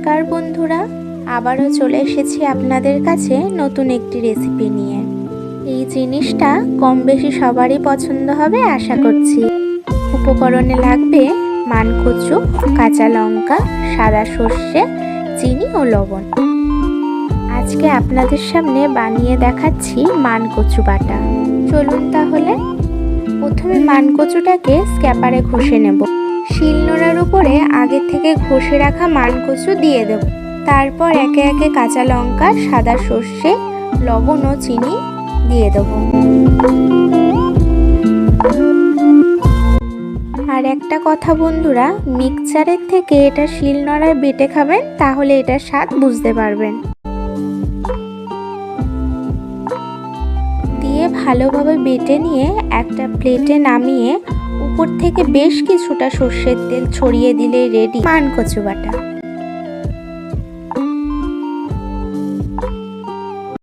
নমস্কার বন্ধুরা, আবারও চলে এসেছি আপনাদের কাছে নতুন একটি রেসিপি নিয়ে। এই জিনিসটা কম বেশি সবারই পছন্দ হবে আশা করছি। উপকরণে লাগবে মানকচু, কাঁচা লঙ্কা, সাদা সর্ষে, চিনি ও লবণ। আজকে আপনাদের সামনে বানিয়ে দেখাচ্ছি মানকচু বাটা। চলুন তাহলে প্রথমে মানকচুটাকে স্ক্যাপারে ঘষে নেব। শিলনোড়ার উপরে আগে থেকে ঘষে রাখা মানকচু দিয়ে দেব। তারপর একে একে কাঁচা লঙ্কা, সাদা সর্ষে, লবণ ও চিনি দিয়ে দেব। আর একটা কথা বন্ধুরা, মিক্সচারের থেকে এটা শিলনোড়ায় বেটে খাবেন, তাহলে এটার স্বাদ বুঝতে পারবেন। দিয়ে ভালোভাবে বেটে নিয়ে একটা প্লেটে নামিয়ে উপর থেকে বেশ কিছুটা সর্ষের তেল ছড়িয়ে দিলে রেডি মানকচু বাটা।